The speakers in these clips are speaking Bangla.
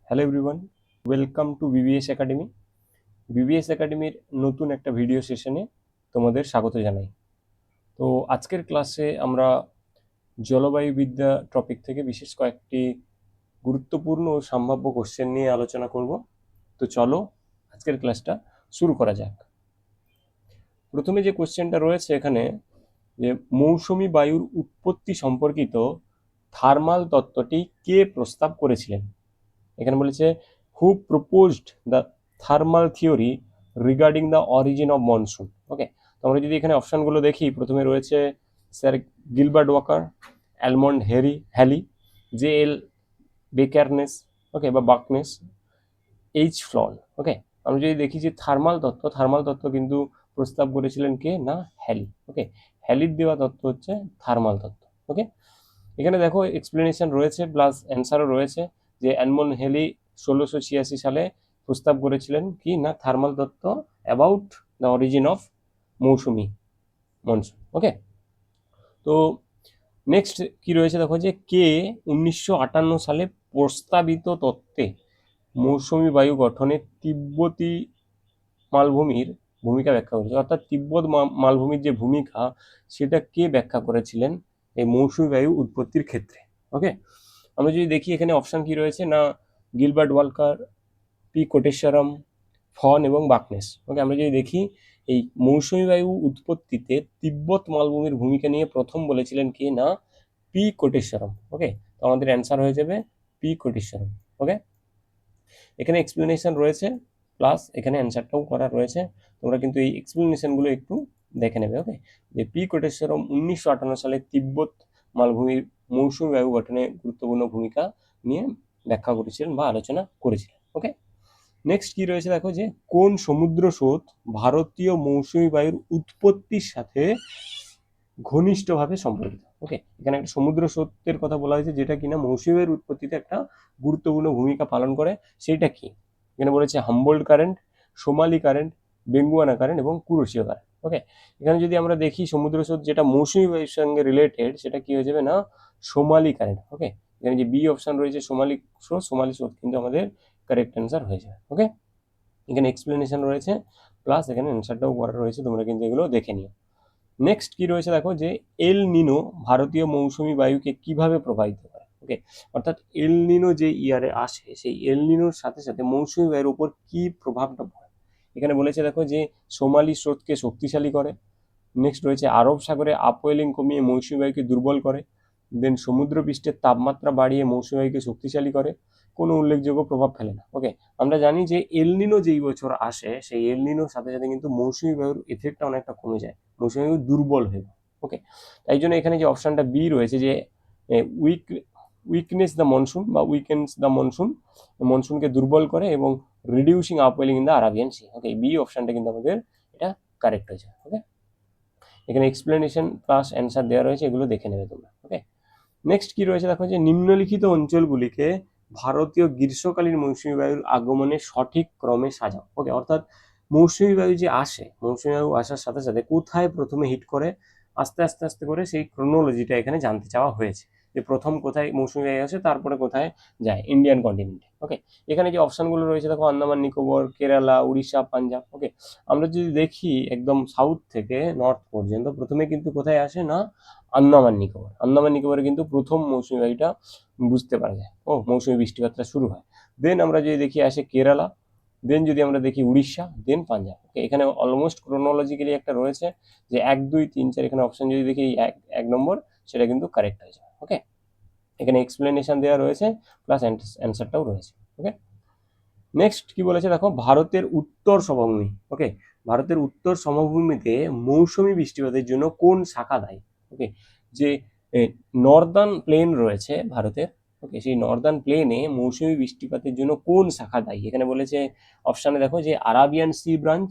Hello everyone, welcome to BBS academy. BBS একাডেমির নতুন একটা ভিডিও সেশনে তোমাদের স্বাগত জানাই। তো আজকের ক্লাসে আমরা জলবায়ুবিদ্যা টপিক থেকে বিশেষ কয়েকটি গুরুত্বপূর্ণ ও সম্ভাব্য কোশ্চেন নিয়ে আলোচনা করব। তো চলো আজকের ক্লাসটা শুরু করা যাক। প্রথমে যে কোশ্চেনটা রয়েছে এখানে, যে মৌসুমী বায়ুর উৎপত্তি সম্পর্কিত থার্মাল তত্ত্বটি কে প্রস্তাব করেছিলেন। এখানে বলেছে who proposed the thermal theory regarding the origin of monsoon. Okay, তো আমরা যদি এখানে অপশানগুলো দেখি, প্রথমে রয়েছে sir Gilbert Walker, Edmond Halley, J L Bjerknes, okay, বা বাকনেস, এইচ ফ্লন। ওকে, আমরা যদি দেখি যে থার্মাল তত্ত্ব কিন্তু প্রস্তাব করেছিলেন কে না, হ্যালি। ওকে, হ্যালির দেওয়া তত্ত্ব হচ্ছে থার্মাল তত্ত্ব। ওকে, এখানে দেখো এক্সপ্লেনেশন রয়েছে প্লাস অ্যান্সারও রয়েছে যে অ্যালমন্ড হেলি 1686 সালে প্রস্তাব করেছিলেন কি না, থার্মাল তত্ত্ব অ্যাবাউট দ্য অরিজিন অফ মৌসুমি মনসুন। ওকে, তো নেক্সট কি রয়েছে দেখো, যে কে 1958 সালে প্রস্তাবিত তত্ত্বে মৌসুমি বায়ু গঠনে তিব্বতী মালভূমির ভূমিকা ব্যাখ্যা করেছে, অর্থাৎ তিব্বত মালভূমির যে ভূমিকা সেটা কে ব্যাখ্যা করেছিলেন এই মৌসুমি বায়ু উৎপত্তির ক্ষেত্রে। ওকে, আমরা যদি দেখি এখানে অপশান কি রয়েছে না, গিলবার্ট ওয়ালকার, পি কোটেশ্বরম, ফন এবং বাকনেস। ওকে, আমরা যদি দেখি এই মৌসুমি বায়ু উৎপত্তিতে তিব্বত মালভূমির ভূমিকা নিয়ে প্রথম বলেছিলেন কে না, পি কোটেশ্বরম। ওকে, তো আমাদের অ্যান্সার হয়ে যাবে পি কোটেশ্বরম। ওকে, এখানে এক্সপ্লেনেশন রয়েছে প্লাস এখানে অ্যান্সারটাও করা রয়েছে, তোমরা কিন্তু এই এক্সপ্লেনেশনগুলো একটু দেখে নেবে। ওকে, যে পি কোটেশ্বরম 1958 সালে তিব্বত মালভূমির মৌসুমি বায়ু গঠনে গুরুত্বপূর্ণ ভূমিকা নিয়ে ব্যাখ্যা করেছিলেন বা আলোচনা করেছিলেন। ওকে, নেক্সট কি রয়েছে দেখো, যে কোন সমুদ্র স্রোত ভারতীয় মৌসুমি বায়ুর উৎপত্তির সাথে ঘনিষ্ঠভাবে সম্পর্কিত। ওকে, এখানে একটা সমুদ্র স্রোতের কথা বলা হয়েছে যেটা কিনা মৌসুমি বায়ুর উৎপত্তিতে একটা গুরুত্বপূর্ণ ভূমিকা পালন করে, সেইটা কি? এখানে বলেছে Humboldt current, Somali current, Benguela current এবং কুরোশীয় কারেন্ট। ওকে, এখানে যদি আমরা দেখি সমুদ্র স্রোত যেটা মৌসুমি বায়ুর সঙ্গে রিলেটেড, সেটা কি হয়ে যাবে না, সোমালি কারেন্ট। ওকে, এখানে যে বি অপশন রয়েছে সোমালি স্রোত কিন্তু আমাদের কারেক্ট অ্যান্সার হয়ে যাবে। ওকে, এখানে এক্সপ্লেনেশন রয়েছে প্লাস এখানে অ্যান্সারটাও করা রয়েছে, তোমরা কিন্তু এগুলো দেখে নিও। নেক্সট কি রয়েছে দেখো, যে এল নিনো ভারতীয় মৌসুমি বায়ুকে কিভাবে প্রভাবিত করে। ওকে, অর্থাৎ এল নিনো যে ইয়ারে আসে, সেই এল নিনোর সাথে সাথে মৌসুমি বায়ুর উপর কি প্রভাবটা পড়ে। এখানে বলেছে দেখো, যে সোমালি স্রোতকে শক্তিশালী করে। নেক্সট রয়েছে আরব সাগরে আপওয়েলিং কমিয়ে মৌসুমি বায়ুকে দুর্বল করে। দেন সমুদ্রপৃষ্ঠের তাপমাত্রা বাড়িয়ে মৌসুমি বায়ুকে শক্তিশালী করে। কোনো উল্লেখযোগ্য প্রভাব ফেলে না। ওকে, আমরা জানি যে এলনিনো যেই বছর আসে, সেই এলনিনোর সাথে সাথে কিন্তু মৌসুমি বায়ুর এফেক্টটা অনেকটা কমে যায়, মৌসুমি বায়ু দুর্বল হয়ে যায়। ওকে, তাই জন্য এখানে যে অপশানটা বি রয়েছে, যে উইক উইকনেস দ্য মনসুন বা উইকেন্স দ্য মনসুন, মনসুনকে দুর্বল করে এবং reducing upwelling in the Arabian sea. Okay, B অপশানটা কিন্তু আমাদের এটা কারেক্ট হয়েছে। ওকে, এখানে এক্সপ্লেনেশন প্লাস অ্যান্সার দেওয়া রয়েছে, এগুলো দেখে নেবে তোমরা। ওকে, নেক্সট কি রয়েছে দেখো, যে নিম্নলিখিত অঞ্চলগুলিকে ভারতীয় গ্রীষ্মকালীন মৌসুমী বায়ুর আগমনের সঠিক ক্রমে সাজাও। ওকে, অর্থাৎ মৌসুমী বায়ু যে আসে, মৌসুমী বায়ু আসার সাথে সাথে কোথায় প্রথমে হিট করে, আস্তে আস্তে আস্তে করে সেই ক্রোনোলজিটা এখানে জানতে চাওয়া হয়েছে, যে প্রথম কোথায় মৌসুমী বায়ু আসে তারপরে কোথায় যায় ইন্ডিয়ান কন্টিনেন্টে। ওকে, এখানে যে অপশনগুলো রয়েছে দেখো, আন্দামান নিকোবর, কেরালা, উড়িষ্যা, পাঞ্জাব। ওকে, আমরা যদি দেখি একদম সাউথ থেকে নর্থ পর্যন্ত, প্রথমে কিন্তু কোথায় আসে না, আন্দামান নিকোবরে কিন্তু প্রথম মৌসুমী বায়ুটা বুঝতে পারা যায়, মৌসুমী বৃষ্টিপাতটা শুরু হয়। দেন আমরা যদি দেখি আসে কেরালা, দেন যদি আমরা দেখি উড়িষ্যা, দেন পাঞ্জাব। ওকে, এখানে অলমোস্ট ক্রোনোলজিক্যালি একটা রয়েছে যে 1 2 3 4, এখানে অপশন যদি দেখি এক নম্বর, সেটা কিন্তু কারেক্ট হয়ে যাবে। ওকে, এখানে এক্সপ্লেনেশন দেওয়া রয়েছে প্লাস অ্যান্সারটাও রয়েছে। ওকে, নেক্সট কি বলেছে দেখো, ভারতের উত্তর সমভূমি। ওকে, ভারতের উত্তর সমভূমিতে মৌসুমী বৃষ্টিপাতের জন্য কোন শাখা দায়ী। ওকে, যে নর্দার্ন প্লেন রয়েছে ভারতের, ওকে, সেই নর্দার্ন প্লেনে মৌসুমী বৃষ্টিপাতের জন্য কোন শাখা দায়ী। এখানে বলেছে অপশানে দেখো, যে আরাবিয়ান সি ব্রাঞ্চ,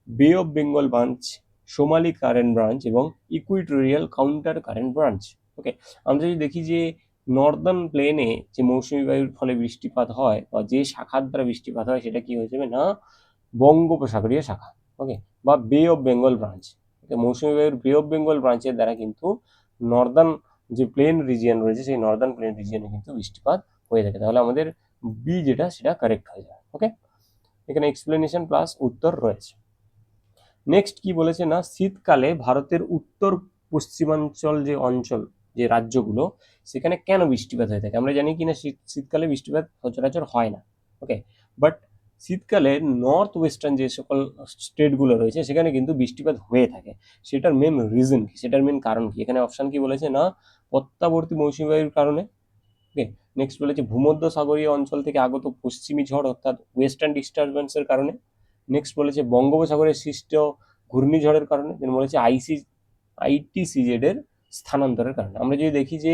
বে of Bengal branch, Somali current branch এবং ইকুইটোরিয়াল কাউন্টার কারেন্ট ব্রাঞ্চ। ওকে, আমরা যদি দেখি যে নর্দার্ন প্লেনে যে মৌসুমী বায়ুর ফলে বৃষ্টিপাত হয় বা যে শাখার দ্বারা বৃষ্টিপাত হয়, সেটা কি হয়ে যাবে না, বঙ্গোপসাগরীয় শাখা। ওকে, বা বে অফ বেঙ্গল ব্রাঞ্চ। ওকে, মৌসুমী বায়ুর বে অফ বেঙ্গল ব্রাঞ্চের দ্বারা কিন্তু নর্দার্ন যে প্লেন রিজিয়ন রয়েছে, সেই নর্দার্ন প্লেন রিজিয়নে কিন্তু বৃষ্টিপাত হয়ে থাকে। তাহলে আমাদের বি যেটা সেটা কারেক্ট হয়ে যায়। ওকে, এখানে এক্সপ্লেনেশন প্লাস উত্তর রয়েছে। নেক্সট কি বলেছে না, শীতকালে ভারতের উত্তর পশ্চিমাঞ্চল যে অঞ্চল, যে রাজ্যগুলো, সেখানে কেন বৃষ্টিপাত হয়ে থাকে? আমরা জানি কিনা শীতকালে বৃষ্টিপাত সচরাচর হয় না। ওকে, বাট শীতকালে নর্থ ওয়েস্টার্ন যে সকল স্টেটগুলো রয়েছে সেখানে কিন্তু বৃষ্টিপাত হয়ে থাকে। সেটার মেন রিজন কি, সেটার মেন কারণ কি? এখানে অপশান কি বলেছে না, প্রত্যাবর্তী মৌসুমী বায়ুর কারণে। ওকে, নেক্সট বলেছে ভূমধ্য সাগরীয় অঞ্চল থেকে আগত পশ্চিমী ঝড় অর্থাৎ ওয়েস্টার্ন ডিস্টারবেন্সের কারণে। নেক্সট বলেছে বঙ্গোপসাগরে সৃষ্ট ঘূর্ণিঝড়ের কারণে। দেন বলেছে আইটিসিজেড এর স্থানান্তরের কারণে। আমরা যদি দেখি যে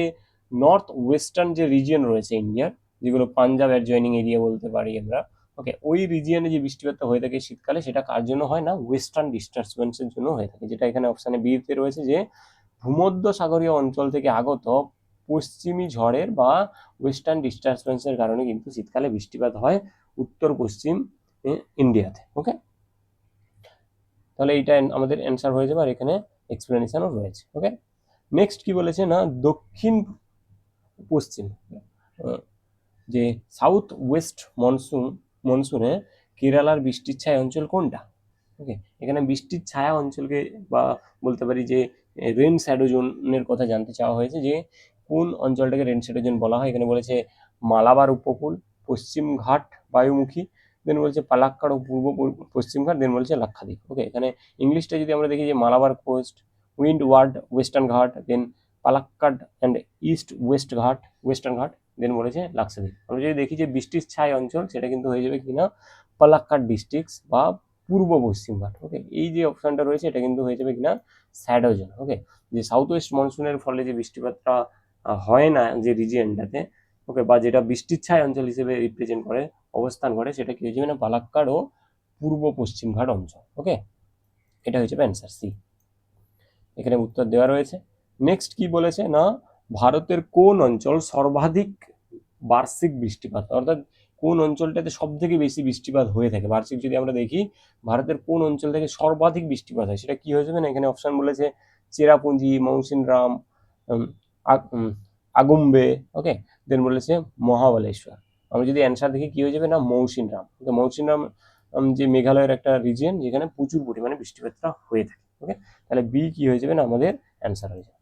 নর্থ ওয়েস্টার্ন যে রিজিয়ন রয়েছে ইন্ডিয়ার, যেগুলো পাঞ্জাব অ্যাডজয়নিং এরিয়া বলতে পারি আমরা, ওকে, ওই রিজিয়নে যে বৃষ্টিপাতটা হয়ে থাকে শীতকালে, সেটা কার জন্য হয় না, ওয়েস্টার্ন ডিস্টারবেন্সের জন্য হয়ে থাকে, যেটা এখানে অপশানে বিতে রয়েছে যে ভূমধ্য সাগরীয় অঞ্চল থেকে আগত পশ্চিমী ঝড়ের বা ওয়েস্টার্ন ডিস্টারবেন্সের কারণে কিন্তু শীতকালে বৃষ্টিপাত হয় উত্তর পশ্চিম ইন্ডিয়াতে। ওকে, তাহলে এইটা আমাদের অ্যান্সার হয়ে যাবে, আর এখানে এক্সপ্লেনেশনও রয়েছে। ওকে, নেক্সট কি বলেছে না, দক্ষিণ পশ্চিম যে সাউথ ওয়েস্ট মনসুনে কেরালার বৃষ্টির ছায়া অঞ্চল কোনটা? ওকে, এখানে বৃষ্টির ছায়া অঞ্চলকে বা বলতে পারি যে রেন শ্যাডো জোনের কথা জানতে চাওয়া হয়েছে, যে কোন অঞ্চলটাকে রেন শ্যাডো জোন বলা হয়। এখানে বলেছে মালাবার উপকূল, পশ্চিম ঘাট বায়ুমুখী, দেন বলছে পালাক্কাড় ও পূর্ব পশ্চিম ঘাট, দেন বলছে লাক্ষাদ্বীপ। ওকে, এখানে ইংলিশটা যদি আমরা দেখি যে Malabar coast, windward western Ghat, then Palakkad and east western Ghat, then বলেছে লাক্ষাদ্বীপ। আমরা যদি দেখি যে বৃষ্টির ছায় অঞ্চল, সেটা কিন্তু হয়ে যাবে কিনা পালাক্কাড ডিস্ট্রিক্টস বা পূর্ব পশ্চিম ঘাট। ওকে, এই যে অপশনটা রয়েছে এটা কিন্তু হয়ে যাবে কিনা শ্যাডো জোন। ওকে, যে সাউথ ওয়েস্ট মনসুনের ফলে যে বৃষ্টিপাতটা হয় না যে রিজিয়নটাতে, ওকে, বা যেটা বৃষ্টির ছায় অঞ্চল হিসেবে রিপ্রেজেন্ট করে, অবস্থান করে, সেটা কি হয়ে যাবে না, পালাক্কাড় ও পূর্ব পশ্চিম ঘাট অঞ্চল। ওকে, এটা হয়ে যাবে অ্যান্সার সি, এখানে উত্তর দেওয়া রয়েছে। নেক্সট কি বলেছে না, ভারতের কোন অঞ্চল সর্বাধিক বার্ষিক বৃষ্টিপাত, অর্থাৎ কোন অঞ্চলটাতে সব থেকে বেশি বৃষ্টিপাত হয়ে থাকে বার্ষিক, যদি আমরা দেখি ভারতের কোন অঞ্চল থেকে সর্বাধিক বৃষ্টিপাত হয়, সেটা কি হয়ে যাবে না, এখানে অপশন বলেছে চেরাপুঞ্জি, মৌসিনরাম, আগুম্বে, ওকে, দেন বলেছে মহাবালেশ্বর। আমরা যদি অ্যান্সার দেখি কি হয়ে যাবে না, মৌসিনরাম। ওকে, মৌসিনরাম যে মেঘালয়ের একটা রিজিয়ন যেখানে প্রচুর পরিমাণে বৃষ্টিপাতটা হয়ে থাকে। ওকে, তাহলে বি কি হয়ে যাবে না, আমাদের অ্যান্সার হয়ে যাবে।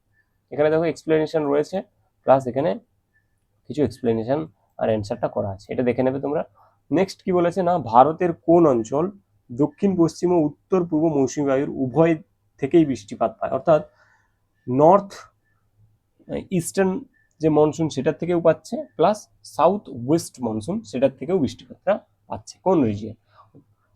এখানে দেখো এক্সপ্লেনেশন রয়েছে, প্লাস এখানে কিছু এক্সপ্লেনেশন আর অ্যান্সারটা করা আছে, এটা দেখে নেবে তোমরা। নেক্সট কি বলেছে না, ভারতের কোন অঞ্চল দক্ষিণ পশ্চিম ও উত্তর পূর্ব মৌসুমী বায়ুর উভয় থেকেই বৃষ্টিপাত পায়, অর্থাৎ নর্থ ইস্টার্ন যে মনসুন সেটার থেকেও পাচ্ছে, প্লাস সাউথ ওয়েস্ট মনসুন সেটার থেকেও বৃষ্টিপাতটা পাচ্ছে, কোন রিজিয়ন?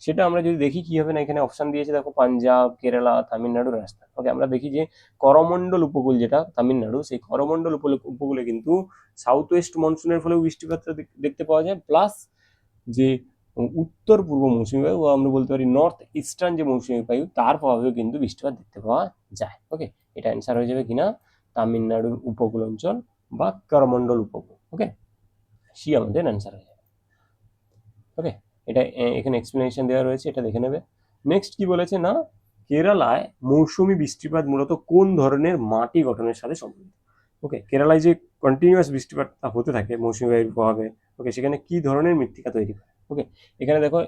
সেটা আমরা যদি দেখি কি হবে না, এখানে অপশন দিয়েছে দেখো পাঞ্জাব, কেরালা, তামিলনাড়ু, রাজস্থান। ওকে, আমরা দেখি যে করমণ্ডল উপকূল যেটা তামিলনাড়ু, সেই করমণ্ডল উপকূলে কিন্তু সাউথ ওয়েস্ট মনসুনের ফলেও বৃষ্টিপাতটা দেখতে পাওয়া যায়, প্লাস যে উত্তর পূর্ব মৌসুমী বায়ু, আমরা বলতে পারি নর্থ ইস্টার্ন যে মৌসুমী বায়ু, তার প্রভাবেও কিন্তু বৃষ্টিপাত দেখতে পাওয়া যায়। ওকে, এটা অ্যান্সার হয়ে যাবে কিনা তামিলনাড়ুর উপকূল অঞ্চল বা করমণ্ডল উপকূল। ওকে, সি আমাদের অ্যান্সার হয়ে যাবে। ওকে, এটা এখানে এক্সপ্লেনেশন দেওয়া রয়েছে, এটা দেখে নেবে। নেক্সট কি বলেছে না, কেরালায় মৌসুমী বৃষ্টিপাত মূলত কোন ধরনের মাটি গঠনের সাথে সম্পর্কিত? ওকে, কেরালায় যে কন্টিনিউয়াস বৃষ্টিপাতটা হতে থাকে মৌসুমী বায়ুর প্রভাবে, ওকে, সেখানে কি ধরনের মৃত্তিকা তৈরি করে? ওকে, এখানে দেখো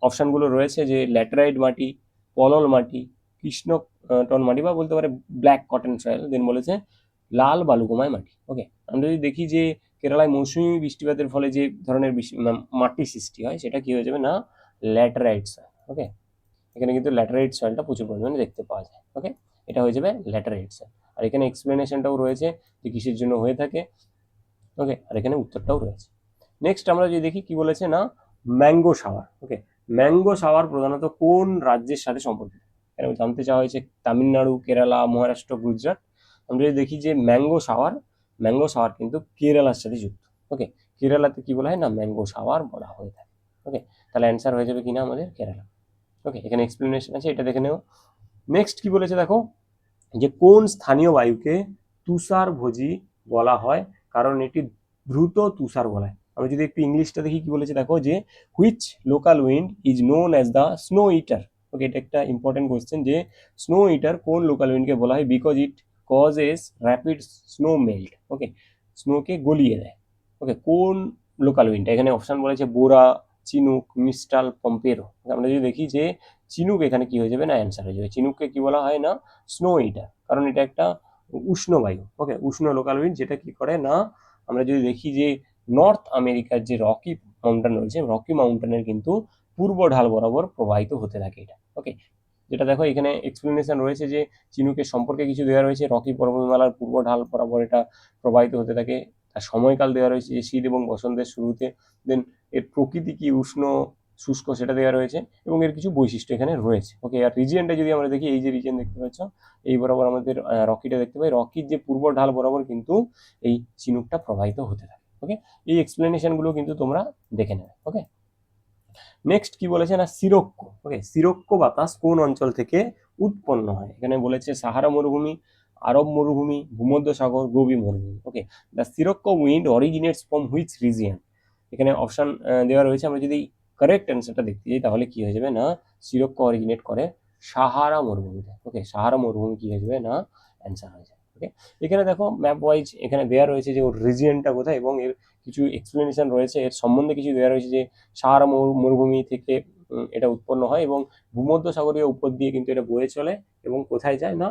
অপশানগুলো রয়েছে যে ল্যাটেরাইট মাটি, পলল মাটি, কৃষ্ণ টন মাটি বা বলতে পারে ব্ল্যাক কটন সয়েল, দেন বলেছে লাল বালুকাময় মাটি। ওকে, আমরা যদি দেখি যে কেরালায় মৌসুমী বৃষ্টিপাতের ফলে যে ধরনের মাটি সৃষ্টি হয়, সেটা কি হয়ে যাবে না, ল্যাটেরাইট সয়েল। ওকে, এখানে কিন্তু ল্যাটেরাইট সয়েলটা প্রচুর পরিমাণে দেখতে পাওয়া যায়। ওকে, এটা হয়ে যাবে ল্যাটেরাইট সয়েল, আর এখানে এক্সপ্লেনেশনটাও রয়েছে যে কিসের জন্য হয়ে থাকে। ওকে, আর এখানে উত্তরটাও রয়েছে। নেক্সট আমরা যদি দেখি কি বলেছে না, ম্যাঙ্গো শাওয়ার। ওকে, ম্যাঙ্গো শাওয়ার প্রধানত কোন রাজ্যের সাথে সম্পর্কিত? এখানে জানতে চাওয়া হয়েছে তামিলনাড়ু, কেরালা, মহারাষ্ট্র, গুজরাট। আমরা যদি দেখি যে ম্যাঙ্গো শাওয়ার কিন্তু কেরালার সাথে যুক্ত। ওকে, কেরালাতে কি বলা হয় না, ম্যাঙ্গো শাওয়ার বলা হয়ে থাকে। ওকে, তাহলে অ্যান্সার হয়ে যাবে কিনা আমাদের কেরালা। ওকে, এখানে এক্সপ্লেনেশন আছে, এটা দেখে নেও। নেক্সট কি বলেছে দেখো, যে কোন স্থানীয় বায়ুকে তুষারভোজী বলা হয় কারণ এটি দ্রুত তুষার গলায়? আমি যদি একটু ইংলিশটা দেখি কি বলেছে দেখো, যে which local wind is known as the snow eater. Okay, এটা একটা ইম্পর্টেন্ট কোয়েশ্চেন, যে স্নো ইটার কোন লোকাল উইন্ডকে বলা হয়, because it causes rapid snow melt. Okay, স্নোকে গলিয়ে দেয়। ওকে, কোন লোকাল উইন্ড, এখানে অপশন বলেছে বোরা, চিনুক, মিস্টাল, পম্পেরো। আমরা যদি দেখি যে চিনুক এখানে কি হয়ে যাবে না অ্যান্সার হয়ে যাবে। চিনুককে কি বলা হয় না স্নো ইটার, কারণ এটা একটা উষ্ণ বায়ু। ওকে, উষ্ণ লোকাল উইন্ড যেটা কি করে না, আমরা যদি দেখি যে নর্থ আমেরিকার যে রকি মাউন্টেন রয়েছে, রকি মাউন্টেনের কিন্তু পূর্ব ঢাল বরাবর প্রবাহিত হতে থাকে এটা। ওকে, যেটা দেখো এখানে এক্সপ্লেনেশন রয়েছে যে চিনুকের সম্পর্কে কিছু দেওয়া রয়েছে, রকি পর্বতমালার পূর্ব ঢাল বরাবর এটা প্রবাহিত হতে থাকে। তার সময়কাল দেওয়া রয়েছে যে শীত এবং বসন্তের শুরুতে, দেন এর প্রকৃতি কি উষ্ণ শুষ্ক সেটা দেওয়া রয়েছে, এবং এর কিছু বৈশিষ্ট্য এখানে রয়েছে। ওকে, আর রিজিয়নটা যদি আমরা দেখি, এই যে রিজিয়ন দেখতে পাচ্ছ এই বরাবর আমাদের রকিটা দেখতে পাই, রকির যে পূর্ব ঢাল বরাবর কিন্তু এই চিনুকটা প্রবাহিত হতে থাকে। ওকে, এই এক্সপ্লেনেশনগুলো কিন্তু তোমরা দেখে নেবে। ওকে, নেক্সট কি বলেছে না সিরোক্কো। ওকে, সিরোক্কো বাতাস কোন অঞ্চল থেকে উৎপন্ন হয়? এখানে বলেছে সাহারা মরুভূমি, আরব মরুভূমি, ভূমধ্যসাগর, গোবি মরুভূমি। Okay, the sirocco wind originates from which region? এখানে অপশন দেওয়া রয়েছে, আমরা যদি কারেক্ট অ্যান্সারটা দেখতে যাই তাহলে কি হয়ে যাবে না সিরোক্কো অরিজিনেট করে সাহারা মরুভূমিতে। ওকে, সাহারা মরুভূমি কি হয়ে যাবে না অ্যান্সার হয়ে যাবে। ওকে, এখানে দেখো ম্যাপ ওয়াইজ এখানে দেওয়া রয়েছে যে ওর রিজিয়নটা কোথায়, এবং এর কিছু এক্সপ্লেনেশন রয়েছে, এর সম্বন্ধে কিছু দেওয়া রয়েছে যে সাহারা মরুভূমি থেকে এটা উৎপন্ন হয়, এবং ভূমধ্যসাগরীয় উপর দিয়ে কিন্তু এটা বয়ে চলে এবং কোথায় যায় না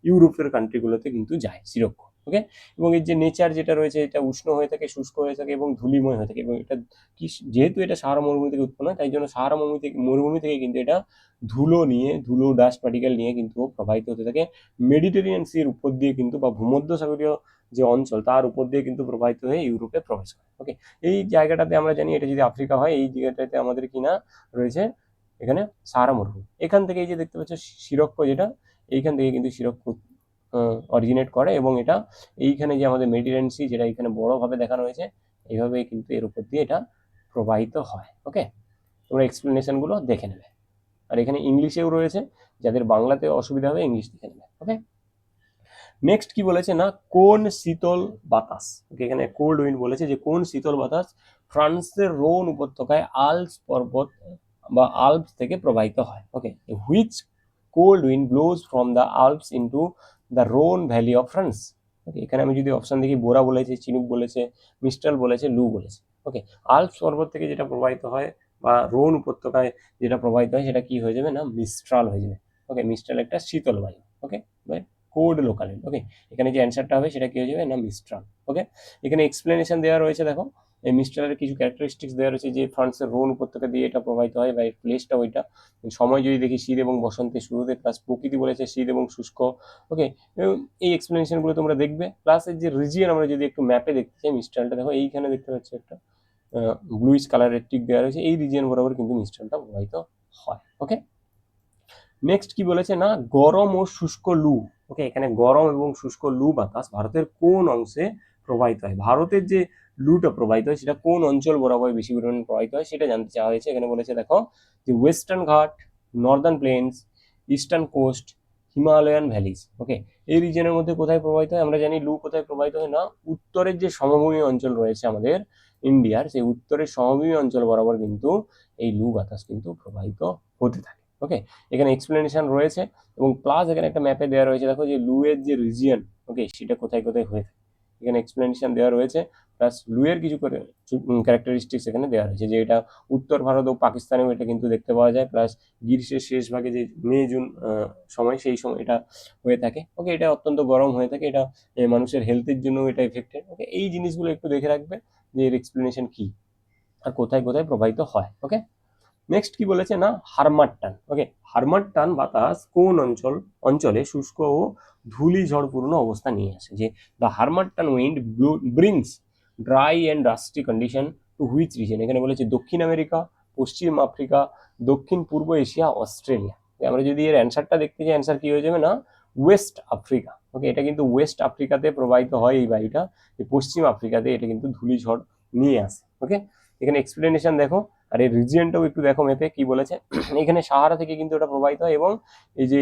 ইউরোপের কান্ট্রিগুলোতে কিন্তু যায় সিরোক্কো। ওকে, এবং এর যে নেচার যেটা রয়েছে এটা উষ্ণ হয়ে থাকে, শুষ্ক হয়ে থাকে এবং ধূলিময় হয়ে থাকে, এবং এটা কি যেহেতু এটা সাহারা মরুভূমি থেকে উৎপন্ন হয় তাই জন্য সাহারা মরুভূমি থেকে কিন্তু এটা ধুলো ডাস্ট পার্টিকেল নিয়ে কিন্তু প্রবাহিত হতে থাকে মেডিটেরিয়ান সির উপর দিয়ে কিন্তু, বা ভূমধ্যসাগরীয় যে অঞ্চল তার উপর দিয়ে কিন্তু প্রবাহিত হয়ে ইউরোপে প্রবেশ করে। ওকে, এই জায়গাটাতে আমরা জানি এটা যদি আফ্রিকা হয়, এই জায়গাটাতে আমাদের কিনা রয়েছে এখানে সাহারা মরুভূমি। এখান থেকে এই যে দেখতে পাচ্ছ সিরোক্কো, যেটা এইখান থেকে কিন্তু সিরোক্কো অরিজিনেট করে, এবং এটা এইখানে যে আমাদের মেডিটেরিয়ান সি যেটা এখানে বড়ভাবে দেখানো হয়েছে, এইভাবেই কিন্তু এর উপর দিয়ে এটা প্রবাহিত হয়। ওকে, তোমরা এক্সপ্লেনেশনগুলো দেখে নেবে, আর এখানে ইংলিশেও রয়েছে, যাদের বাংলাতে অসুবিধা হবে ইংলিশ দেখে নেবে। ওকে, নেক্সট কি বলেছে না কোন শীতল বাতাস। এখানে কোল্ড উইন্ড বলেছে যে কোন শীতল বাতাস ফ্রান্সের রোন উপত্যকায় আল্পস পর্বত বা আল্পস থেকে প্রবাহিত হয়। Okay, which cold wind blows from the Alps into the Rhone valley of France? Okay, এখানে আমি যদি অপশন দেখি বোরা বলেছে, চিনুক বলেছে, মিস্টাল বলেছে, লু বলেছে। ওকে, আল্পস পর্বত থেকে যেটা প্রবাহিত হয় বা রোন উপত্যকায় যেটা প্রবাহিত হয় সেটা কি হয়ে যাবে না মিস্ট্রাল হয়ে যাবে। ওকে, মিস্ট্রাল একটা শীতল বায়ু। ওকে, কোড লোকাল। ওকে, এখানে যে অ্যান্সারটা হবে সেটা কি হয়ে যাবে না মিস্ট্রাল। ওকে, এখানে এক্সপ্লেনেশন দেওয়া রয়েছে, দেখো এই মিস্ট্রালের কিছু ক্যারেক্টারিস্টিক্স দেওয়া রয়েছে, যে ফ্রান্সের রোন উপত্যকা দিয়ে এটা প্রবাহিত হয়, বা এর প্লেসটা ওইটা। সময় যদি দেখি শীত এবং বসন্তের শুরুতে, প্লাস প্রকৃতি বলেছে শীত এবং শুষ্ক। ওকে, এই এক্সপ্লেনেশনগুলো তোমরা দেখবে, প্লাস এই যে রিজিয়ন আমরা যদি একটু ম্যাপে দেখতে চাই, মিস্ট্রালটা দেখো এইখানে দেখতে পাচ্ছি একটা ব্লুইশ কালারের টিক দেওয়া রয়েছে, এই রিজিয়ন বরাবর কিন্তু মিস্ট্রালটা প্রবাহিত হয়। ওকে, নেক্সট কি বলেছে না গরম ও শুষ্ক লু। ওকে, এখানে গরম এবং শুষ্ক লু বাতাস ভারতের কোন অংশে প্রবাহিত হয়? ভারতের যে লুটা প্রবাহিত হয় সেটা কোন অঞ্চল বরাবর বেশি পরিমাণে প্রবাহিত হয় সেটা জানতে চাওয়া হয়েছে। এখানে বলেছে দেখো যে western Ghat, northern plains, eastern coast, Himalayan valleys. Okay, এই রিজনের মধ্যে কোথায় প্রবাহিত হয়? আমরা জানি লু কোথায় প্রবাহিত হয় না উত্তরের যে সমভূমি অঞ্চল রয়েছে আমাদের ইন্ডিয়ার, সেই উত্তরের সমভূমি অঞ্চল বরাবর কিন্তু এই লু বাতাস কিন্তু প্রবাহিত হতে থাকে। ওকে, এখানে এক্সপ্লেনেশন রয়েছে, এবং প্লাস এখানে একটা ম্যাপে দেওয়া রয়েছে, দেখো যে লুয়ের যে রিজিয়ন, ওকে, সেটা কোথায় কোথায় হয়ে থাকে এখানে এক্সপ্লেনেশন দেওয়া রয়েছে, প্লাস লুয়ের কিছু ক্যারেক্টারিস্টিক্স এখানে দেওয়া রয়েছে, যে এটা উত্তর ভারত ও পাকিস্তানেও এটা কিন্তু দেখতে পাওয়া যায়, প্লাস গ্রীষ্মের শেষ ভাগে যে মে জুন সময়, সেই সময় এটা হয়ে থাকে। ওকে, এটা অত্যন্ত গরম হয়ে থাকে, এটা মানুষের হেলথের জন্য এটা এফেক্টেড। ওকে, এই জিনিসগুলো একটু দেখে রাখবে যে এর এক্সপ্লেনেশন কি আর কোথায় কোথায় প্রবাহিত হয়। ওকে, নেক্সট কি বলেছে না হারমাট্টান। ওকে, হারমাট্টান বাতাস কোন অঞ্চলে শুষ্ক ও ধূলিঝড়পূর্ণ অবস্থা নিয়ে আসে? যে the harmattan wind brings dry and rusty condition to which region? এখানে বলেছে দক্ষিণ আমেরিকা, পশ্চিম আফ্রিকা, দক্ষিণ পূর্ব এশিয়া, অস্ট্রেলিয়া। আমরা যদি এর অ্যান্সারটা দেখতে চাই, অ্যান্সার কি হয়ে যাবে না ওয়েস্ট আফ্রিকা। ওকে, এটা কিন্তু ওয়েস্ট আফ্রিকাতে প্রবাহিত হয় এই বায়ুটা, পশ্চিম আফ্রিকাতে এটা কিন্তু ধূলিঝড় নিয়ে আসে। ওকে, এখানে এক্সপ্লেনেশন দেখো, আর এই রিজিয়নটাও একটু দেখো ম্যাপে কি বলেছে। এখানে সাহারা থেকে কিন্তু এটা প্রবাহিত হয়, এবং এই যে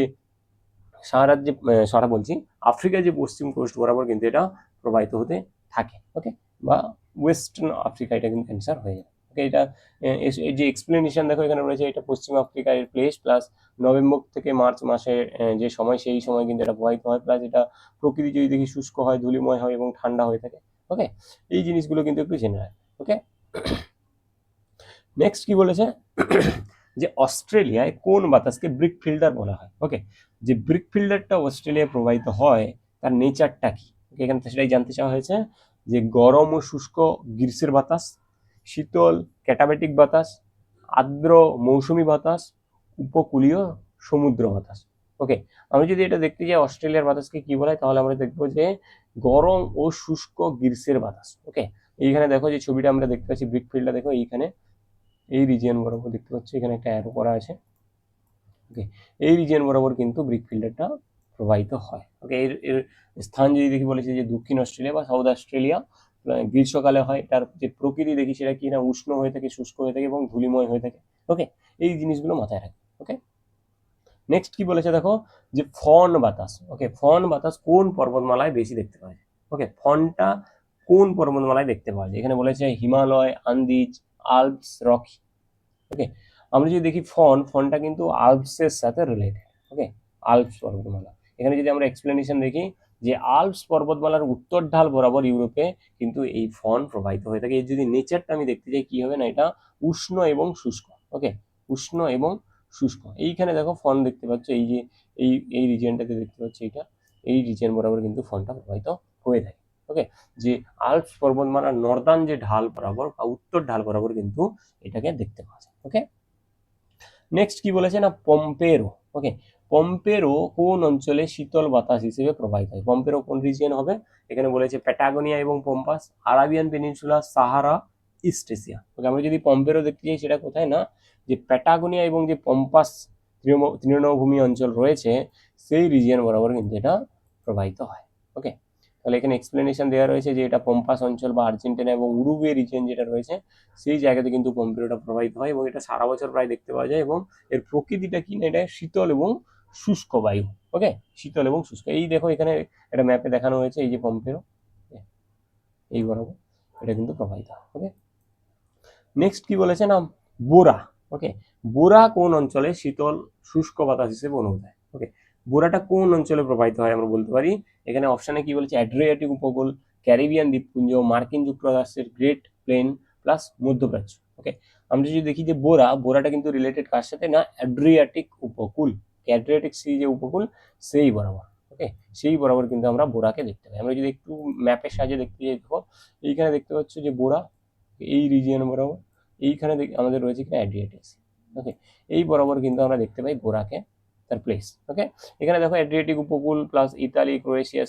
সাহারার যে সাহারা বলছি আফ্রিকার যে পশ্চিম কোস্ট বরাবর কিন্তু এটা প্রবাহিত হতে থাকে। ওকে, বা ওয়েস্টার্ন আফ্রিকা এটা কিন্তু অ্যান্সার হয়ে যায়। ওকে, এটা এই যে এক্সপ্লেনেশন দেখো এখানে রয়েছে, এটা পশ্চিম আফ্রিকার প্লেস, প্লাস নভেম্বর থেকে মার্চ মাসের যে সময় সেই সময় কিন্তু এটা প্রবাহিত হয়, প্লাস এটা প্রকৃতি যদি দেখি শুষ্ক হয়, ধূলিময় হয় এবং ঠান্ডা হয়ে থাকে। ওকে, এই জিনিসগুলো কিন্তু একটু জেনে রাখ। ওকে, নেক্সট কি বলেছে যে অস্ট্রেলিয়ায় কোন বাতাসকে ব্রিক ফিল্টার বলা হয়। ওকে, যে ব্রিক ফিল্টারটা অস্ট্রেলিয়ায় প্রবাহিত হয় তার নেচারটা কি, এখানে সেটাই জানতে চাওয়া হয়েছে। যে গরম ও শুষ্ক গ্রীষ্মের বাতাস, শীতল ক্যাটাবেটিক বাতাস, আর্দ্র মৌসুমী বাতাস, উপকূলীয় সমুদ্র বাতাস। ওকে, আমি যদি এটা দেখতে যাই অস্ট্রেলিয়ার বাতাসকে কি বলা হয়, তাহলে আমরা দেখবো যে গরম ও শুষ্ক গ্রীষ্মের বাতাস। ওকে, এইখানে দেখো যে ছবিটা আমরা দেখতে পাচ্ছি, ব্রিক ফিল্ডটা দেখো এইখানে এই রিজিয়ন বরাবর দেখতে পাচ্ছি, এখানে একটা অ্যারো করা আছে। ওকে, এই রিজিয়ন বরাবর কিন্তু ব্রিক ফিল্টারটা প্রবাহিত হয়। ওকে, এর স্থান যদি দেখি বলেছে যে দক্ষিণ অস্ট্রেলিয়া বা সাউথ অস্ট্রেলিয়া, গ্রীষ্মকালে হয়। তার যে প্রকৃতি দেখি সেটা কি না উষ্ণ হয়ে থাকে, শুষ্ক হয়ে থাকে এবং ধূলিময় হয়ে থাকে। ওকে, এই জিনিসগুলো মাথায় রাখবে। ওকে, নেক্সট কি বলেছে দেখো যে ফন বাতাস। ওকে, ফন বাতাস কোন পর্বতমালায় বেশি দেখতে পাওয়া যায়। ওকে, ফনটা কোন পর্বতমালায় দেখতে পাওয়া যায়, এখানে বলেছে হিমালয়, আন্দিজ, আল্পস, রকি। ওকে, আমরা যদি দেখি ফনটা কিন্তু আল্পসের সাথে রিলেটেড। ওকে, আল্পস পর্বতমালা, এখানে যদি আমরা এক্সপ্লেনেশন দেখি যে আল্পস পর্বতমালার উত্তর ঢাল বরাবর ইউরোপে কিন্তু এই ফন প্রবাহিত হয়ে থাকে। এর যদি নেচারটা আমি দেখতে চাই কি হবে না, এটা উষ্ণ এবং শুষ্ক। ওকে, উষ্ণ এবং শুষ্ক। এইখানে দেখো ফন দেখতে পাচ্ছ, এই যে এই রিজিয়নটাতে দেখতে পাচ্ছ, এই রিজিয়ন বরাবর কিন্তু ফনটা প্রবাহিত হয়ে থাকে। ওকে, যে আল্পস পর্বতমালার নর্দার্ন যে ঢাল বরাবর বা উত্তর ঢাল বরাবর কিন্তু এটাকে দেখতে পাওয়া যায়। ওকে, নেক্সট কি বলেছে না পম্পেরো। ওকে, পম্পেরো কোন অঞ্চলে শীতল বাতাস হিসেবে প্রবাহিত হয়। পম্পেরো কোন রিজিয়ন হবে, এখানে বলেছে প্যাটাগোনিয়া এবং Pampas, Arabian peninsula, Sahara, East Asia. Okay, আমরা যদি পম্পেরো দেখতে চাই সেটা কোথায় না, যে প্যাটাগোনিয়া এবং যে পম্পাস তৃণভূমি অঞ্চল রয়েছে সেই রিজিয়ন বরাবর কিন্তু এটা প্রবাহিত হয়। ওকে, তাহলে এখানে এক্সপ্লেনেশন দেওয়া রয়েছে যে এটা পম্পাস অঞ্চল বা আর্জেন্টিনা এবং উরুগুয়ে রিজিয়ন যেটা রয়েছে সেই জায়গাতে কিন্তু পম্পেরোটা প্রবাহিত হয় এবং এটা সারা বছর প্রায় দেখতে পাওয়া যায়। এবং এর প্রকৃতিটা কি না, এটা শীতল এবং শুষ্ক বায়ু। ওকে, শীতল এবং শুষ্ক। এই দেখো এখানে একটা ম্যাপে দেখানো হয়েছে, এই যে পম্পেরো এই বরাবর এটা কিন্তু প্রবাহিত হয়। ওকে, নেক্সট কি বলেছে না বোরা। ওকে, বোরা কোন অঞ্চলে শীতল শুষ্ক বাতাস হিসেবে অনুভূত হয়। ওকে, বোরাটা কোন অঞ্চলে প্রবাহিত হয় আমরা বলতে পারি, এখানে অপশানে কি বলেছে অ্যাড্রিয়াটিক উপকূল, ক্যারিবিয়ান দ্বীপপুঞ্জ, মার্কিন যুক্তরাষ্ট্রের গ্রেট প্লেন প্লাস মধ্যপ্রাচ্য। ওকে, আমরা যদি দেখি যে বোরাটা কিন্তু রিলেটেড কার সাথে না, অ্যাড্রিয়াটিক উপকূল, অ্যাড্রিয়াটিক সি যে উপকূল সেই বরাবর। ওকে, সেই বরাবর কিন্তু আমরা বোরাকে দেখতে পাই। আমরা যদি একটু ম্যাপের সাহায্যে দেখতে যাই, দেখো এইখানে দেখতে পাচ্ছ যে বোরা এই রিজিয়ন বরাবর, এইখানে আমাদের রয়েছে কি অ্যাড্রিয়াটিক সি। ওকে, এই বরাবর কিন্তু আমরা দেখতে পাই বোরাকে, তার প্লেস। ওকে, এখানে দেখো অ্যাড্রিয়াটিক উপকূল প্লাস ইতালি, ক্রোয়েশিয়া,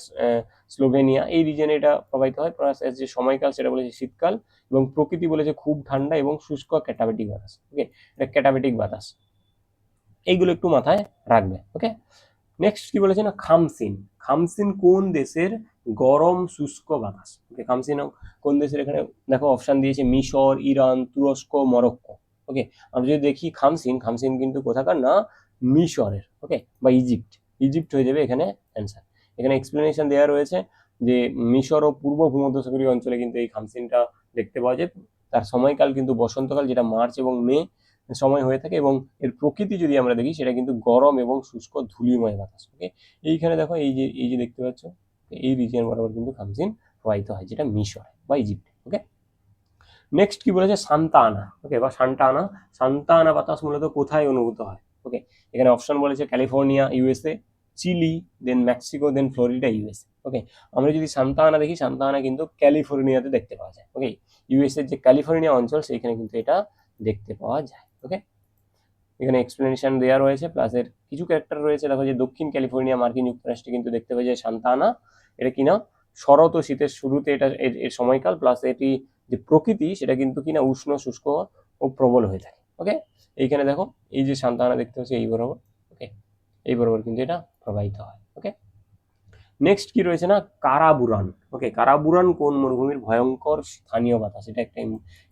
স্লোভেনিয়া এই রিজনে এটা প্রবাহিত হয়। প্লাস যে সময়কাল সেটা বলেছে শীতকাল এবং প্রকৃতি বলেছে খুব ঠান্ডা এবং শুষ্ক ক্যাটাবেটিক বাতাস। ওকে, এটা ক্যাটাবেটিক বাতাস, এইগুলো একটু মাথায় রাখবে। ওকে, নেক্সট কি বলেছে না খামসিন। খামসিন কোন দেশের গরম শুষ্ক বাতাস। ওকে, খামসিন কোন দেশের, এখানে দেখো অপশন দিয়েছে মিশর, ইরান, তুরস্ক, মরক্কো। ওকে, আমরা যদি দেখি খামসিন কিন্তু কোথাকার না, মিশরের। ওকে, বা ইজিপ্ট হয়ে যাবে এখানে অ্যান্সার। এখানে এক্সপ্লেনেশন দেওয়া রয়েছে যে মিশর ও পূর্ব ভূমধ্যসাগরীয় অঞ্চলে কিন্তু এই খামসিনটা দেখতে পাওয়া যায়। তার সময়কাল কিন্তু বসন্তকাল, যেটা মার্চ এবং মে সময় হয়ে থাকে। এবং এর প্রকৃতি যদি আমরা দেখি সেটা কিন্তু গরম এবং শুষ্ক ধূলিময় বাতাস। ওকে, এইখানে দেখো এই যে দেখতে পাচ্ছ এই রিজিয়ন বরাবর কিন্তু খামসিন প্রবাহিত হয়, যেটা মিশর বা ইজিপ্ট। ওকে, নেক্সট কি বলেছে সান্তা আনা। ওকে, বা সান্তা আনা বাতাস মূলত কোথায় অনুভূত হয়। ওকে, এখানে অপশন বলেছে ক্যালিফোর্নিয়া ইউএসএ, চিলি, দেন মেক্সিকো, দেন ফ্লোরিডা ইউএসএ। ওকে, আমরা যদি সান্তা আনা দেখি, সান্তা আনা কিন্তু ক্যালিফোর্নিয়াতে দেখতে পাওয়া যায়। ওকে, ইউএসএ যে ক্যালিফোর্নিয়া অঞ্চল সেইখানে কিন্তু এটা দেখতে পাওয়া যায়। ওকে, এখানে এক্সপ্লেনেশন দেওয়া রয়েছে প্লাস এর কিছু ক্যারেক্টার রয়েছে। দেখো যে দক্ষিণ ক্যালিফোর্নিয়া মার্কিন যুক্তরাষ্ট্রে কিন্তু দেখতে পাওয়া যায় সান্তা আনা। এটা কিনা শরৎ ও শীতের শুরুতে এটা এর সময়কাল, প্লাস এটি যে প্রকৃতি সেটা কিন্তু কিনা উষ্ণ শুষ্ক ও প্রবল হয়ে থাকে। ওকে, এইখানে দেখো এই যে সান্তা আনা দেখতে পাচ্ছি এই বরাবর। ওকে, এই বরাবর কিন্তু এটা প্রবাহিত হয়। ওকে, নেক্সট কি রয়েছে না কারাবুরান। ওকে, কারাবুরান কোন মরুভূমির ভয়ঙ্কর স্থানীয় বাতাস, এটা একটা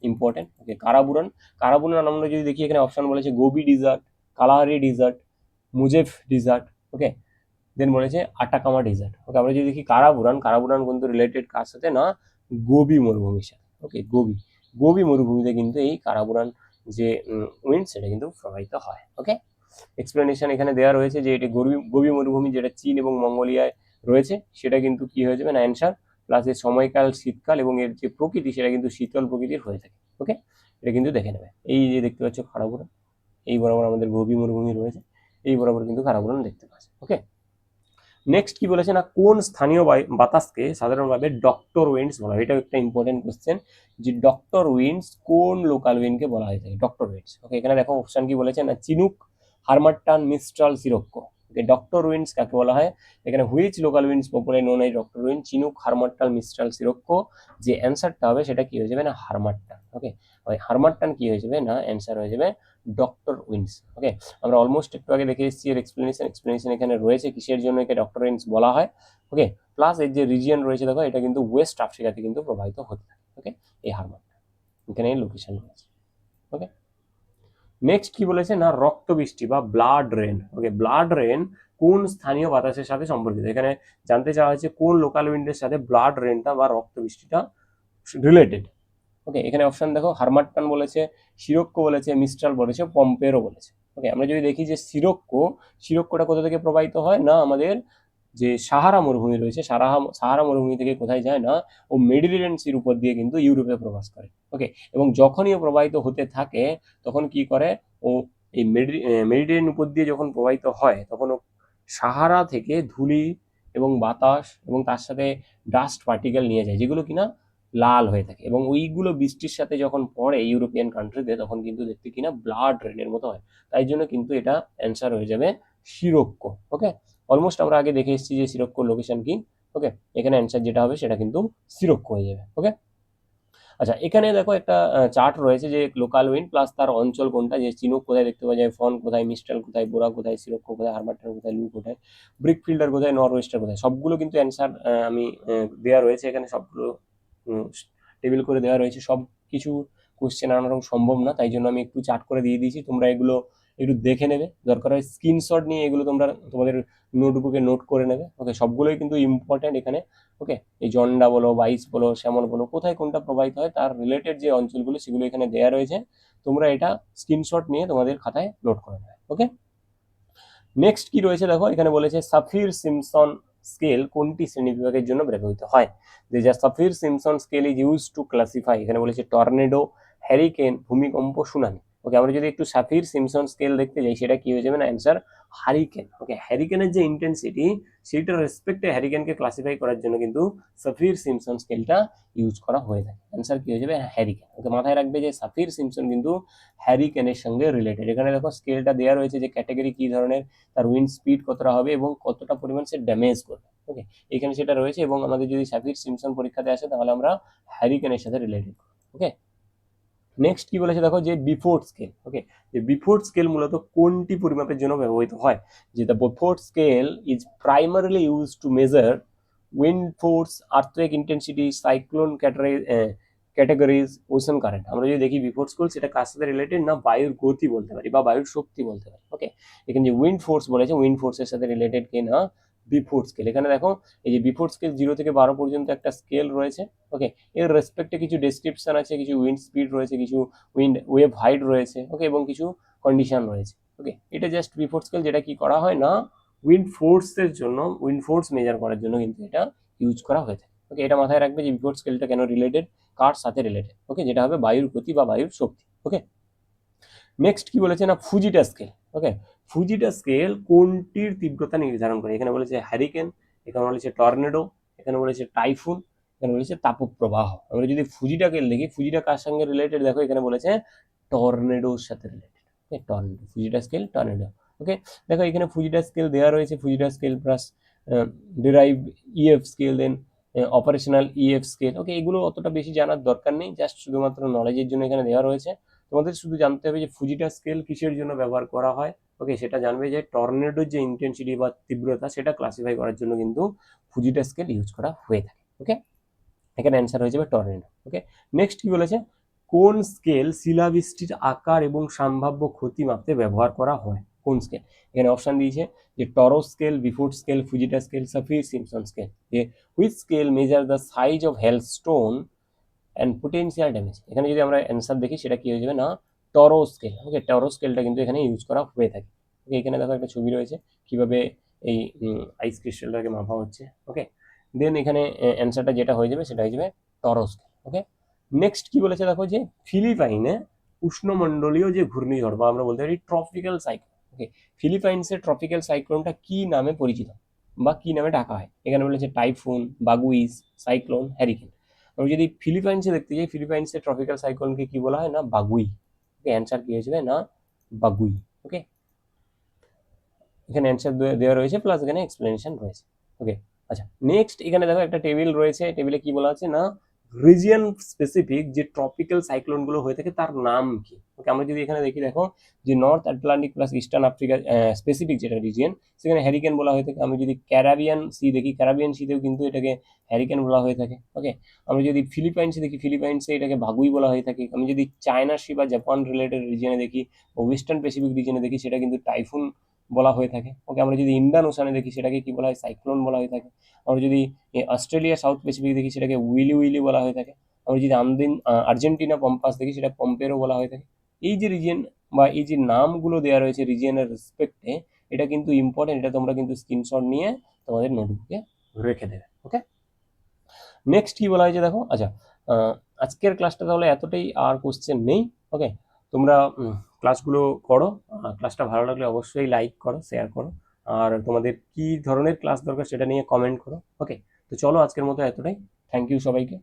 ইম্পর্টেন্ট। ওকে, কারাবুরান আমরা যদি দেখি এখানে অপশন বলেছে Gobi desert, Kalahari desert, Mojave desert. Okay, then বলেছে আটাকামা ডিজার্ট। ওকে, আমরা যদি দেখি কারাবুরান কিন্তু রিলেটেড কার সাথে না, গোবি মরুভূমির সাথে। ওকে, গোবি মরুভূমিতে কিন্তু এই কারাবুরান যে উইন্ড সেটা কিন্তু প্রবাহিত হয়। ওকে, এক্সপ্লেনেশন এখানে দেওয়া রয়েছে যে এটি গোবি মরুভূমি যেটা চীন এবং মঙ্গোলিয়ায় রয়েছে সেটা কিন্তু কি হয়ে যাবে না অ্যান্সার। প্লাস এর সময়কাল শীতকাল এবং এর যে প্রকৃতি সেটা কিন্তু শীতল প্রকৃতির হয়ে থাকে। ওকে, এটা কিন্তু দেখে নেবে। এই যে দেখতে পাচ্ছ খারাবুরা, এই বরাবর আমাদের গোবি মরুভূমি রয়েছে, এই বরাবর কিন্তু খারাবুরা দেখতে পাচ্ছ। ওকে, নেক্সট কি বলেছে না, কোন স্থানীয় বাতাসকে সাধারণভাবে ডক্টর উইন্ডস বলা হয়? এটাও একটা ইম্পর্টেন্ট কোশ্চেন, যে ডক্টর উইন্ডস কোন লোকাল উইন্ডকে বলা হয়ে থাকে ডক্টর উইন্ডস। ওকে, এখানে দেখো অপশন কি বলেছে না, chinook, harmattan, mistral, sirocco. Okay, doctor winds কাকে বলা হয়? এখানে which local winds popularly known as doctor wind? Chinook, harmattan, mistral, sirocco. যে অ্যান্সারটা হবে সেটা কি হয়ে যাবে না, হারমাট্টান। ওকে, ওই হারমাট্টান কি হয়ে যাবে না, অ্যান্সার হয়ে যাবে ডক্টর উইন্ডস। ওকে, আমরা অলমোস্ট একটু আগে দেখে এসেছি এর এক্সপ্লেনেশন এখানে রয়েছে কিসের জন্য একে ডক্টর উইন্ডস বলা হয়। ওকে, প্লাস এর যে রিজিয়ন রয়েছে দেখো, এটা কিন্তু ওয়েস্ট আফ্রিকাতে কিন্তু প্রবাহিত হতে থাকে। ওকে, এই হারমাট্টান এখানে লোকেশন রয়েছে। ওকে, নেক্সট কি বলেছে না, রক্ত বৃষ্টি বা ব্লাড রেন। ওকে, ব্লাড রেন কোন স্থানীয় বাতাসের সাথে সম্পর্কিত? এখানে জানতে চাওয়া হয়েছে কোন লোকাল উইন্ডের সাথে ব্লাড রেনটা বা রক্ত বৃষ্টিটা রিলেটেড। ওকে, এখানে অপশন দেখো, হারমাট্টান বলেছে, সিরোক্কো বলেছে, মিস্ট্রাল বলেছে, পম্পেরো বলেছে। ওকে, আমরা যদি দেখি যে সিরোক্কোটা কোথা থেকে প্রবাহিত হয় না, আমাদের যে সাহারা মরুভূমি রয়েছে, সাহারা মরুভূমি থেকে কোথায় যায় না, ও মেডিটেরিয়ান সির উপর দিয়ে কিন্তু ইউরোপে প্রবেশ করে। ওকে, এবং যখনই ও প্রবাহিত হতে থাকে তখন কি করে, ও এই মেডিটেরিয়ান উপর দিয়ে যখন প্রবাহিত হয় তখন ও সাহারা থেকে ধূলি এবং বাতাস এবং তার সাথে ডাস্ট পার্টিকেল নিয়ে যায়, যেগুলো কিনা লাল হয়ে থাকে, এবং ওইগুলো বৃষ্টির সাথে যখন পড়ে ইউরোপিয়ান কান্ট্রিতে তখন কিন্তু দেখতে কিনা ব্লাড রেনের মতো হয়। তাই জন্য কিন্তু এটা অ্যান্সার হয়ে যাবে সিরোক্কো। ওকে, অলমোস্ট আমরা আগে দেখে এসেছি যে সিরোক্কোর লোকেশন কি। ওকে, এখানে অ্যান্সার যেটা হবে সেটা কিন্তু সিরোক্কো হয়ে যাবে। ওকে, আচ্ছা, এখানে দেখো একটা চার্ট রয়েছে যে লোকাল উইন্ড প্লাস তার অঞ্চল কোনটা, যে চিনুক কোথায় দেখতে পাওয়া যায়, ফন কোথায়, মিস্ট্রাল কোথায়, বোরা কোথায়, সিরোক্কো কোথায়, হারমাট্টান কোথায়, লু কোথায়, ব্রিক ফিল্ডার কোথায়, নর ওয়েস্টার কোথায়, সবগুলো কিন্তু অ্যান্সার আমি দেওয়া রয়েছে এখানে, সবগুলো টেবিল করে দেওয়া রয়েছে। সব কিছু কোশ্চেন আনানো সম্ভব না, তাই জন্য আমি একটু চার্ট করে দিয়ে দিয়েছি, তোমরা এগুলো একটু দেখে নেবে, দরকার হয় স্ক্রিনশট নিয়ে এগুলো তোমরা তোমাদের নোটবুকে নোট করে নেবে। ওকে, সবগুলোই কিন্তু ইম্পর্টেন্ট এখানে। ওকে, এই জন্ডা বলো, বাইস বলো, শ্যামল বলো, কোথায় কোনটা প্রবাহিত হয় তার রিলেটেড যে অঞ্চলগুলো সেগুলো এখানে দেওয়া রয়েছে, তোমরা এটা স্ক্রিনশট নিয়ে তোমাদের খাতায় নোট করে নেবে। ওকে, নেক্সট কি রয়েছে দেখো, এখানে বলেছে সাফির সিমসন স্কেল কোনটি শ্রেণী বিভাগের জন্য ব্যবহৃত হয়? যে যা Saffir Simpson scale is use to classify, এখানে বলেছে টর্নেডো, হ্যারিকেন, ভূমিকম্প, সুনামি। ওকে, আমরা যদি একটু সাফির সিমসন স্কেল দেখতে যাই সেটা কি হয়ে যাবে না, অ্যান্সার হারিকেন। ওকে, হ্যারিকেনের যে ইন্টেন্সিটি সেইটার রেসপেক্টে হ্যারিকেনকে ক্লাসিফাই করার জন্য কিন্তু সাফির সিমসন স্কেলটা ইউজ করা হয়ে থাকে। অ্যান্সার কি হয়ে যাবে, হ্যারিকেন। ওকে, মাথায় রাখবে যে সাফির সিমসন কিন্তু হ্যারিকেনের সঙ্গে রিলেটেড। এখানে দেখো স্কেলটা দেওয়া রয়েছে যে ক্যাটাগরি কি ধরনের, তার উইন্ড স্পিড কতটা হবে এবং কতটা পরিমাণ সে ড্যামেজ করবে। ওকে, এখানে সেটা রয়েছে, এবং আমাদের যদি সাফির সিমসন পরীক্ষাতে আসে তাহলে আমরা হ্যারিকেনের সাথে রিলেটেড করব। ওকে, নেক্সট কি বলেছে দেখো, যে বিফোর্ড স্কেল। ওকে, যে বিফোর্ড স্কেল মূলত কোনটি পরিমাপের জন্য ব্যবহৃত হয়? যে the Beaufort scale is primarily use to measure wind force, earthquake intensity, cyclone categories, ocean current. আমরা যদি দেখি বিফোর্ড স্কেল সেটা কার সাথে রিলেটেড না, বায়ুর গতি বলতে পারি বা বায়ুর শক্তি বলতে পারি। ওকে, এখানে যে উইন্ড ফোর্স বলেছে, উইন্ড ফোর্সের সাথে রিলেটেড কে না, বিফোর্ড স্কেল। এখানে দেখো এই যে বিফোর্ড স্কেল 0 থেকে 12 পর্যন্ত একটা স্কেল রয়েছে। ওকে, এর রেসপেক্টে কিছু ডেসক্রিপশন আছে, কিছু উইন্ড স্পিড রয়েছে, কিছু উইন্ড ওয়েভ হাইট রয়েছে। ওকে, এবং কিছু কন্ডিশন রয়েছে। ওকে, এটা জাস্ট বিফোর্ড স্কেল, যেটা কি করা হয় না, উইন্ড ফোর্সের জন্য, উইন্ড ফোর্স মেজার করার জন্য কিন্তু এটা ইউজ করা হয়ে থাকে। ওকে, এটা মাথায় রাখবে যে বিফোর্ড স্কেলটা কেন রিলেটেড, কার সাথে রিলেটেড। ওকে, যেটা হবে বায়ুর গতি বা বায়ুর শক্তি। ওকে, নেক্সট কি বলেছে না, ফুজিটা স্কেল। ওকে, ফুজিটা স্কেল কোনটির তীব্রতা নির্ধারণ করে? এখানে বলেছে হ্যারিকেন, এখানে বলেছে টর্নেডো, এখানে বলেছে টাইফুন, এখানে বলেছে তাপপ্রবাহ। আমরা যদি ফুজিটা স্কেল দেখি, ফুজিটা কার সঙ্গে রিলেটেড দেখো, এখানে বলেছে টর্নেডোর সাথে related. Okay, tornado, Fujita scale tornado. Okay, দেখো এখানে ফুজিটা স্কেল দেওয়া রয়েছে, Fujita scale plus derive EF scale, then operational EF scale. Okay, এগুলো অতটা বেশি জানার দরকার নেই, জাস্ট শুধুমাত্র নলেজের জন্য এখানে দেওয়া রয়েছে। তোমাদের শুধু জানতে হবে যে ফুজিটা স্কেল কিসের জন্য ব্যবহার করা হয়। ওকে, সেটা জানবে যে টর্নেডোর যে ইন্টেন্সিটি বা তীব্রতা সেটা ক্লাসিফাই করার জন্য কিন্তু ফুজিটা স্কেল ইউজ করা হয়ে থাকে। ওকে, এখানে অ্যান্সার হয়ে যাবে টর্নেডো। ওকে, নেক্সট কি বলেছে, কোন স্কেল শিলাবৃষ্টির আকার এবং সম্ভাব্য ক্ষতি মাপতে ব্যবহার করা হয়? কোন স্কেল? এখানে অপশন দিয়েছে যে TORRO scale, Beaufort scale, Fujita scale, Saffir Simpson scale. যে which scale measure the size of hailstone and potential damage. এখানে যদি আমরা অ্যান্সার দেখি সেটা কি হয়ে যাবে না, টরো স্কেল। ওকে, টরো স্কেলটা কিন্তু এখানে ইউজ করা হয়ে থাকে। ওকে, এখানে দেখো একটা ছবি রয়েছে কিভাবে এই আইস ক্রিস্টালটাকে মাপা হচ্ছে। ওকে, দেন এখানে অ্যান্সারটা যেটা হয়ে যাবে সেটা হয়ে যাবে টরো স্কেল। ওকে, নেক্সট কি বলেছে দেখো, যে ফিলিপাইনে উষ্ণমণ্ডলীয় যে ঘূর্ণিঝড় বা আমরা বলতে পারি ট্রপিক্যাল সাইক্লোন। ওকে, ফিলিপাইন্সের ট্রপিক্যাল সাইক্লোনটা কি নামে পরিচিত বা কি নামে ডাকা হয়? এখানে বলেছে টাইফুন, বাগুইস, সাইক্লোন, হ্যারিকেন। আমি যদি ফিলিপাইন্সে দেখতে যাই, ফিলিপাইন্সের ট্রপিক্যাল সাইক্লোনকে কি বলা হয়? না বাগুই। ওকে, অ্যান্সার কি হয়ে যাবে? না বাগুই। ওকে, এখানে অ্যান্সার দেওয়া রয়েছে প্লাস এখানে এক্সপ্লেনেশন রয়েছে। ওকে, আচ্ছা নেক্সট এখানে দেখো একটা টেবিল রয়েছে, টেবিলে কি বলা আছে না রিজিয়ন স্পেসিফিক যে ট্রপিক্যাল সাইক্লোন গুলো হয়ে থাকে তার নাম কি। ওকে, আমরা যদি এখানে দেখি দেখো যে north Atlantic plus eastern Africa specific যেটা রিজিয়ন সেখানে হ্যারিকেন বলা হয়ে থাকে। আমি যদি ক্যারাবিয়ান সি দেখি, ক্যারাবিয়ান সিতেও কিন্তু এটাকে হ্যারিকেন বলা হয়ে থাকে। ওকে, আমরা যদি ফিলিপাইন্সে দেখি, ফিলিপাইন্সে এটাকে বাগুই বলা হয়ে থাকে। আমি যদি চায়না সি বা জাপান রিলেটেড রিজিয়নে দেখি বা ওয়েস্টার্ন প্যাসিফিক রিজিয়নে দেখি সেটা কিন্তু টাইফুন বলা হয়ে থাকে। ওকে, আমরা যদি ইন্ডিয়ান ওশানে দেখি সেটাকে কি বলা হয়? সাইক্লোন বলা হয়ে থাকে। আমরা যদি অস্ট্রেলিয়া সাউথ প্যাসিফিক দেখি সেটাকে উইলি উইলি বলা হয়ে থাকে। আমরা যদি আর্জেন্টিনা পম্পাস দেখি সেটা পম্পেরও বলা হয়ে থাকে। এই যে রিজিয়ন বা এই যে নামগুলো দেওয়া রয়েছে রিজিয়নের রেসপেক্টে, এটা কিন্তু ইম্পর্টেন্ট, এটা তোমরা কিন্তু স্ক্রিনশট নিয়ে তোমাদের নোটবুকে রেখে দেবে। ওকে, নেক্সট কি বলা হয়েছে দেখো। আচ্ছা, আজকের ক্লাসটা তাহলে এতটাই, আর কোশ্চেন নেই। ওকে, তোমরা ক্লাসগুলো করো, ক্লাসটা ভালো লাগলে অবশ্যই লাইক করো, শেয়ার করো, আর তোমাদের কি ধরনের ক্লাস দরকার সেটা নিয়ে কমেন্ট করো। ওকে, তো চলো আজকের মতো এতটাই। থ্যাংক ইউ সবাইকে।